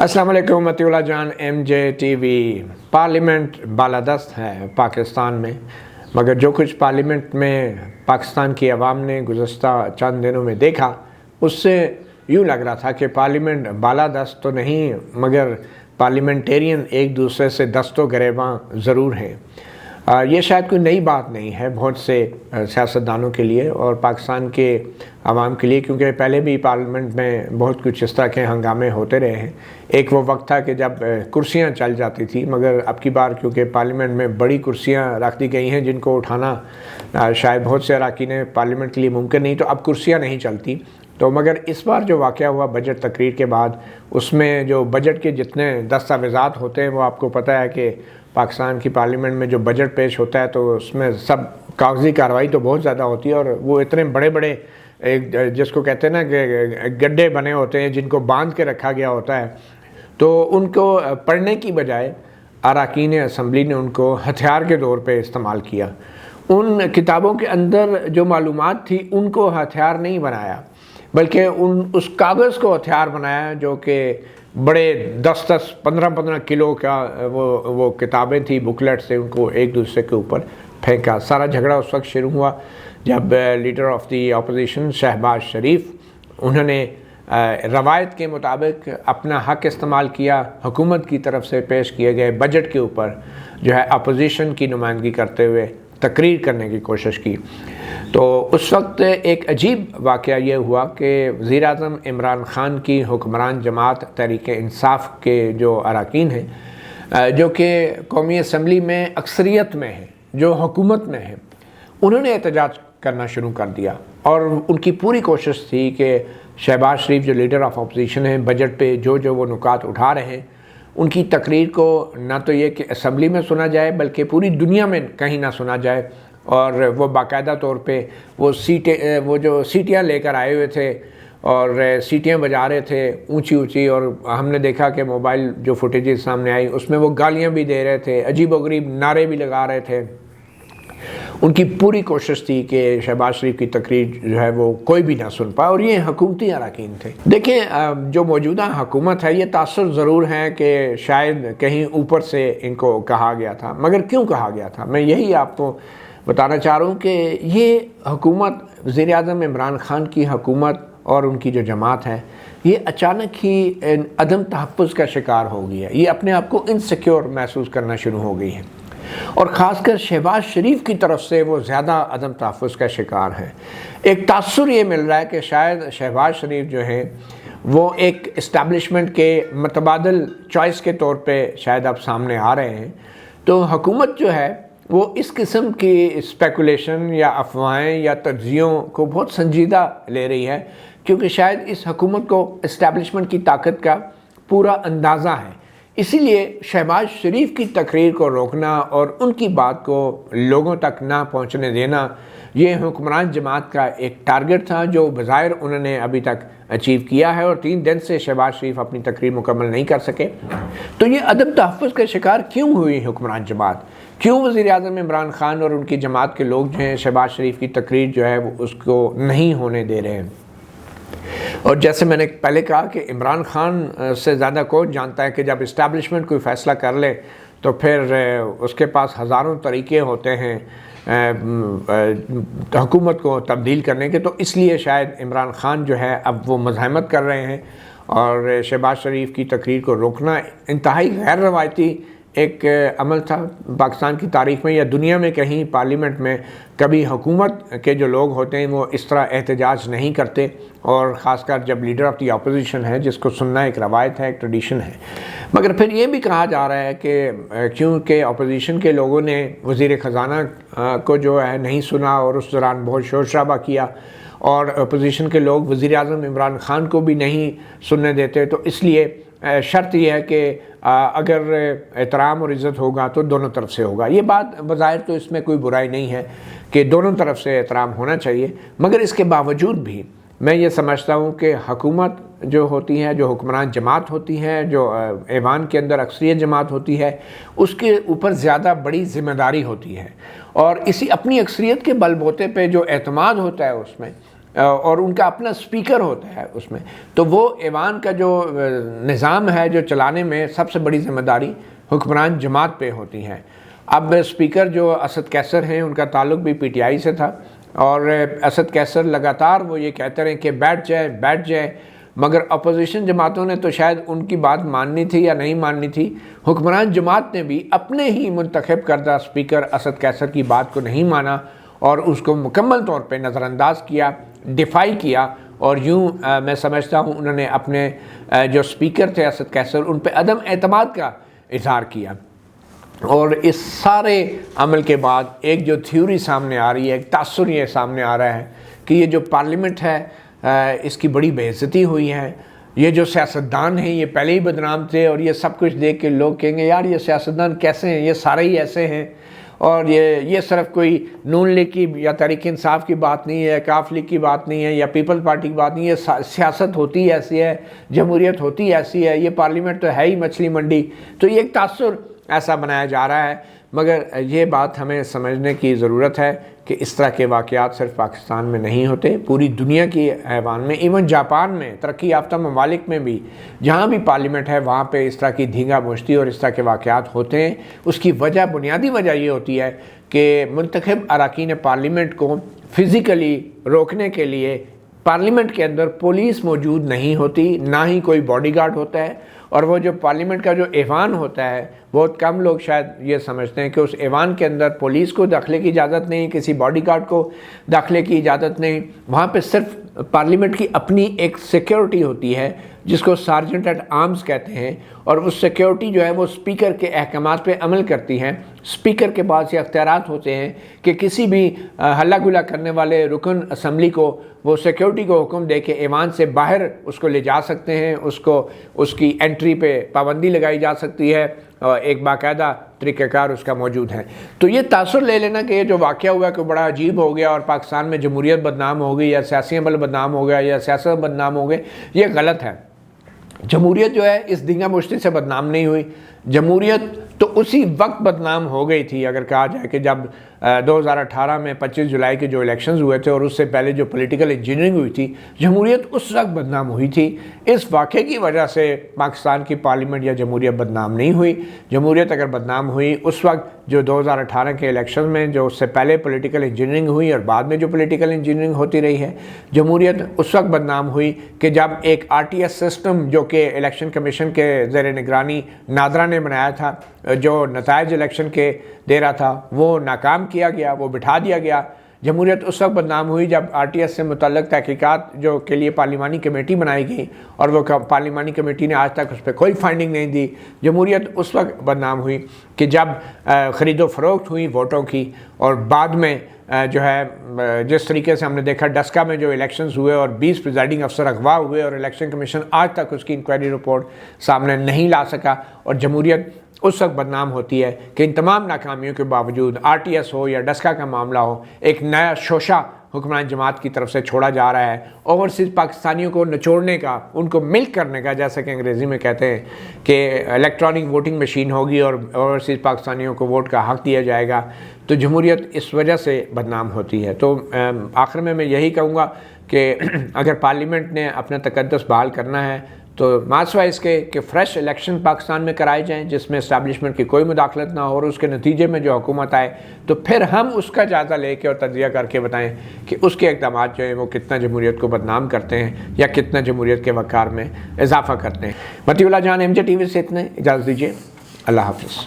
السلام علیکم Matiullah Jan M J TV وی۔ پارلیمنٹ بالادست ہے پاکستان میں، مگر جو کچھ پارلیمنٹ میں پاکستان کی عوام نے گزشتہ چند دنوں میں دیکھا، اس سے یوں لگ رہا تھا کہ پارلیمنٹ بالادست تو نہیں مگر پارلیمنٹیرین ایک دوسرے سے دست و گریباں ضرور ہیں۔ یہ شاید کوئی نئی بات نہیں ہے بہت سے سیاستدانوں کے لیے اور پاکستان کے عوام کے لیے، کیونکہ پہلے بھی پارلیمنٹ میں بہت کچھ اس طرح کے ہنگامے ہوتے رہے ہیں۔ ایک وہ وقت تھا کہ جب کرسیاں چل جاتی تھی، مگر اب کی بار کیونکہ پارلیمنٹ میں بڑی کرسیاں رکھ دی گئی ہیں جن کو اٹھانا شاید بہت سے اراکین پارلیمنٹ کے لیے ممکن نہیں، تو اب کرسیاں نہیں چلتی۔ تو مگر اس بار جو واقعہ ہوا بجٹ تقریر کے بعد، اس میں جو بجٹ کے جتنے دستاویزات ہوتے ہیں وہ آپ کو پتہ ہے کہ پاکستان کی پارلیمنٹ میں جو بجٹ پیش ہوتا ہے تو اس میں سب کاغذی کارروائی تو بہت زیادہ ہوتی ہے، اور وہ اتنے بڑے بڑے جس کو کہتے ہیں نا کہ گڈھے بنے ہوتے ہیں جن کو باندھ کے رکھا گیا ہوتا ہے، تو ان کو پڑھنے کی بجائے اراکین اسمبلی نے ان کو ہتھیار کے طور پہ استعمال کیا۔ ان کتابوں کے اندر جو معلومات تھی ان کو ہتھیار نہیں بنایا، بلکہ اس کاغذ کو ہتھیار بنایا جو کہ بڑے 10-15 کلو کا وہ کتابیں تھیں، بکلیٹ سے، ان کو ایک دوسرے کے اوپر پھینکا۔ سارا جھگڑا اس وقت شروع ہوا جب leader of the opposition Shahbaz Sharif, انہوں نے روایت کے مطابق اپنا حق استعمال کیا، حکومت کی طرف سے پیش کیے گئے بجٹ کے اوپر جو ہے اپوزیشن کی نمائندگی کرتے ہوئے تقریر کرنے کی کوشش کی۔ تو اس وقت ایک عجیب واقعہ یہ ہوا کہ وزیر اعظم عمران خان کی حکمران جماعت تحریک انصاف کے جو اراکین ہیں، جو کہ قومی اسمبلی میں اکثریت میں ہیں، جو حکومت میں ہیں، انہوں نے احتجاج کرنا شروع کر دیا، اور ان کی پوری کوشش تھی کہ شہباز شریف جو لیڈر آف اپوزیشن ہیں، بجٹ پہ جو وہ نکات اٹھا رہے ہیں، ان کی تقریر کو نہ تو یہ کہ اسمبلی میں سنا جائے بلکہ پوری دنیا میں کہیں نہ سنا جائے، اور وہ باقاعدہ طور پہ وہ جو سیٹیاں لے کر آئے ہوئے تھے اور سیٹیاں بجا رہے تھے اونچی اونچی، اور ہم نے دیکھا کہ موبائل جو فوٹیجز سامنے آئی اس میں وہ گالیاں بھی دے رہے تھے، عجیب و غریب نعرے بھی لگا رہے تھے۔ ان کی پوری کوشش تھی کہ شہباز شریف کی تقریر جو ہے وہ کوئی بھی نہ سن پائے، اور یہ حکومتی اراکین تھے۔ دیکھیں، جو موجودہ حکومت ہے، یہ تاثر ضرور ہے کہ شاید کہیں اوپر سے ان کو کہا گیا تھا، مگر کیوں کہا گیا تھا؟ میں یہی آپ کو بتانا چاہ رہا ہوں کہ یہ حکومت، وزیر اعظم عمران خان کی حکومت اور ان کی جو جماعت ہے، یہ اچانک ہی عدم تحفظ کا شکار ہو گئی ہے۔ یہ اپنے آپ کو انسیکیور محسوس کرنا شروع ہو گئی ہے، اور خاص کر شہباز شریف کی طرف سے وہ زیادہ عدم تحفظ کا شکار ہے۔ ایک تاثر یہ مل رہا ہے کہ شاید شہباز شریف جو ہیں وہ ایک اسٹیبلشمنٹ کے متبادل چوائس کے طور پہ شاید اب سامنے آ رہے ہیں۔ تو حکومت جو ہے وہ اس قسم کی اسپیکولیشن یا افواہیں یا تجزیوں کو بہت سنجیدہ لے رہی ہے، کیونکہ شاید اس حکومت کو اسٹیبلشمنٹ کی طاقت کا پورا اندازہ ہے۔ اسی لیے شہباز شریف کی تقریر کو روکنا اور ان کی بات کو لوگوں تک نہ پہنچنے دینا، یہ حکمران جماعت کا ایک ٹارگٹ تھا جو بظاہر انہوں نے ابھی تک اچیو کیا ہے، اور 3 دن سے شہباز شریف اپنی تقریر مکمل نہیں کر سکے۔ تو یہ عدم تحفظ کا شکار کیوں ہوئی حکمران جماعت؟ کیوں وزیر اعظم عمران خان اور ان کی جماعت کے لوگ جو ہیں شہباز شریف کی تقریر جو ہے وہ اس کو نہیں ہونے دے رہے ہیں؟ اور جیسے میں نے پہلے کہا کہ عمران خان سے زیادہ کون جانتا ہے کہ جب اسٹیبلشمنٹ کوئی فیصلہ کر لے تو پھر اس کے پاس ہزاروں طریقے ہوتے ہیں حکومت کو تبدیل کرنے کے۔ تو اس لیے شاید عمران خان جو ہے اب وہ مزاحمت کر رہے ہیں، اور شہباز شریف کی تقریر کو روکنا انتہائی غیر روایتی ایک عمل تھا پاکستان کی تاریخ میں، یا دنیا میں کہیں پارلیمنٹ میں کبھی حکومت کے جو لوگ ہوتے ہیں وہ اس طرح احتجاج نہیں کرتے، اور خاص کر جب لیڈر آف دی اپوزیشن ہے جس کو سننا ایک روایت ہے، ایک ٹریڈیشن ہے۔ مگر پھر یہ بھی کہا جا رہا ہے کہ کیونکہ اپوزیشن کے لوگوں نے وزیر خزانہ کو جو ہے نہیں سنا اور اس دوران بہت شور شرابہ کیا، اور اپوزیشن کے لوگ وزیر اعظم عمران خان کو بھی نہیں سننے دیتے، تو اس لیے شرط یہ ہے کہ اگر احترام اور عزت ہوگا تو دونوں طرف سے ہوگا۔ یہ بات بظاہر تو اس میں کوئی برائی نہیں ہے کہ دونوں طرف سے احترام ہونا چاہیے، مگر اس کے باوجود بھی میں یہ سمجھتا ہوں کہ حکومت جو ہوتی ہے، جو حکمران جماعت ہوتی ہے، جو ایوان کے اندر اکثریت جماعت ہوتی ہے، اس کے اوپر زیادہ بڑی ذمہ داری ہوتی ہے، اور اسی اپنی اکثریت کے بل بوتے پہ جو اعتماد ہوتا ہے اس میں اور ان کا اپنا سپیکر ہوتا ہے اس میں، تو وہ ایوان کا جو نظام ہے جو چلانے میں سب سے بڑی ذمہ داری حکمران جماعت پہ ہوتی ہے۔ اب سپیکر جو اسد کیسر ہیں ان کا تعلق بھی پی ٹی آئی سے تھا، اور اسد کیسر لگاتار وہ یہ کہتے رہے کہ بیٹھ جائے، مگر اپوزیشن جماعتوں نے تو شاید ان کی بات ماننی تھی یا نہیں ماننی تھی، حکمران جماعت نے بھی اپنے ہی منتخب کردہ سپیکر اسد کیسر کی بات کو نہیں مانا اور اس کو مکمل طور پہ نظر انداز کیا، ڈیفائی کیا، اور یوں میں سمجھتا ہوں انہوں نے اپنے جو سپیکر تھے اسد کیسر ان پہ عدم اعتماد کا اظہار کیا۔ اور اس سارے عمل کے بعد ایک جو تھیوری سامنے آ رہی ہے، ایک تاثر یہ سامنے آ رہا ہے کہ یہ جو پارلیمنٹ ہے اس کی بڑی بے عزتی ہوئی ہے، یہ جو سیاستدان ہیں یہ پہلے ہی بدنام تھے، اور یہ سب کچھ دیکھ کے لوگ کہیں گے یار یہ سیاستدان کیسے ہیں، یہ سارے ہی ایسے ہیں، اور یہ صرف کوئی نون لیگ کی یا تحریک انصاف کی بات نہیں ہے، کاف لیگ کی بات نہیں ہے، یا پیپل پارٹی کی بات نہیں ہے، سیاست ہوتی ایسی ہے، جمہوریت ہوتی ایسی ہے، یہ پارلیمنٹ تو ہے ہی مچھلی منڈی۔ تو یہ ایک تاثر ایسا بنایا جا رہا ہے، مگر یہ بات ہمیں سمجھنے کی ضرورت ہے کہ اس طرح کے واقعات صرف پاکستان میں نہیں ہوتے، پوری دنیا کی ایوان میں، ایون جاپان میں، ترقی یافتہ ممالک میں بھی جہاں بھی پارلیمنٹ ہے وہاں پہ اس طرح کی دھینگا مشتی اور اس طرح کے واقعات ہوتے ہیں۔ اس کی وجہ، بنیادی وجہ یہ ہوتی ہے کہ منتخب اراکین پارلیمنٹ کو فزیکلی روکنے کے لیے پارلیمنٹ کے اندر پولیس موجود نہیں ہوتی، نہ ہی کوئی باڈی گارڈ ہوتا ہے، اور وہ جو پارلیمنٹ کا جو ایوان ہوتا ہے بہت کم لوگ شاید یہ سمجھتے ہیں کہ اس ایوان کے اندر پولیس کو داخلے کی اجازت نہیں، کسی باڈی گارڈ کو داخلے کی اجازت نہیں، وہاں پہ صرف پارلیمنٹ کی اپنی ایک سیکیورٹی ہوتی ہے جس کو سارجنٹ ایٹ آرمز کہتے ہیں، اور اس سیکیورٹی جو ہے وہ سپیکر کے احکامات پہ عمل کرتی ہے۔ سپیکر کے پاس یہ اختیارات ہوتے ہیں کہ کسی بھی ہلہ گلا کرنے والے رکن اسمبلی کو وہ سیکیورٹی کو حکم دے کے ایوان سے باہر اس کو لے جا سکتے ہیں، اس کی انٹری پہ پابندی لگائی جا سکتی ہے، اور ایک باقاعدہ طریقہ کار اس کا موجود ہے۔ تو یہ تاثر لے لینا کہ یہ جو واقعہ ہوا کہ بڑا عجیب ہو گیا اور پاکستان میں جمہوریت بدنام ہو گئی یا سیاسی عمل بدنام ہو گیا یا سیاست بدنام ہو گئے، یہ غلط ہے۔ جمہوریت جو ہے اس دھینگا مشتی سے بدنام نہیں ہوئی، جمہوریت تو اسی وقت بدنام ہو گئی تھی اگر کہا جائے کہ جب 2018 میں 25 جولائی کے جو الیکشنز ہوئے تھے اور اس سے پہلے جو پولیٹیکل انجینئرنگ ہوئی تھی، جمہوریت اس وقت بدنام ہوئی تھی۔ اس واقعے کی وجہ سے پاکستان کی پارلیمنٹ یا جمہوریت بدنام نہیں ہوئی۔ جمہوریت اگر بدنام ہوئی اس وقت جو 2018 کے الیکشن میں جو اس سے پہلے پولیٹیکل انجینئرنگ ہوئی اور بعد میں جو پولیٹیکل انجینئرنگ ہوتی رہی ہے، جمہوریت اس وقت بدنام ہوئی کہ جب ایک RTS سسٹم جو کہ الیکشن کمیشن کے زیر نگرانی نادرا نے بنایا تھا، جو نتائج الیکشن کے دے رہا تھا، وہ ناکام کیا گیا، وہ بٹھا دیا گیا۔ جمہوریت اس وقت بدنام ہوئی جب RTS سے متعلق تحقیقات جو کے لیے پارلیمانی کمیٹی بنائی گئی اور وہ پارلیمانی کمیٹی نے آج تک اس پہ کوئی فائنڈنگ نہیں دی۔ جمہوریت اس وقت بدنام ہوئی کہ جب خرید و فروخت ہوئی ووٹوں کی، اور بعد میں جو ہے جس طریقے سے ہم نے دیکھا ڈسکا میں جو الیکشنز ہوئے اور 20 پریزائڈنگ افسر اغوا ہوئے اور الیکشن کمیشن آج تک اس کی انکوائری رپورٹ سامنے نہیں لا سکا، اور جمہوریت اس وقت بدنام ہوتی ہے کہ ان تمام ناکامیوں کے باوجود RTS ہو یا ڈسکا کا معاملہ ہو، ایک نیا شوشہ حکمران جماعت کی طرف سے چھوڑا جا رہا ہے، اوورسیز پاکستانیوں کو نچوڑنے کا، ان کو ملک کرنے کا، جیسا کہ انگریزی میں کہتے ہیں کہ الیکٹرانک ووٹنگ مشین ہوگی اور اوورسیز پاکستانیوں کو ووٹ کا حق دیا جائے گا۔ تو جمہوریت اس وجہ سے بدنام ہوتی ہے۔ تو آخر میں یہی کہوں گا کہ اگر پارلیمنٹ نے اپنا تقدس بحال کرنا ہے تو ماسوا اس کے کہ فریش الیکشن پاکستان میں کرائے جائیں جس میں اسٹیبلشمنٹ کی کوئی مداخلت نہ ہو، اور اس کے نتیجے میں جو حکومت آئے تو پھر ہم اس کا جائزہ لے کے اور تجزیہ کر کے بتائیں کہ اس کے اقدامات جو ہیں وہ کتنا جمہوریت کو بدنام کرتے ہیں یا کتنا جمہوریت کے وقار میں اضافہ کرتے ہیں۔ مطیع اللہ جان MJ TV سے اتنے، اجازت دیجیے، اللہ حافظ۔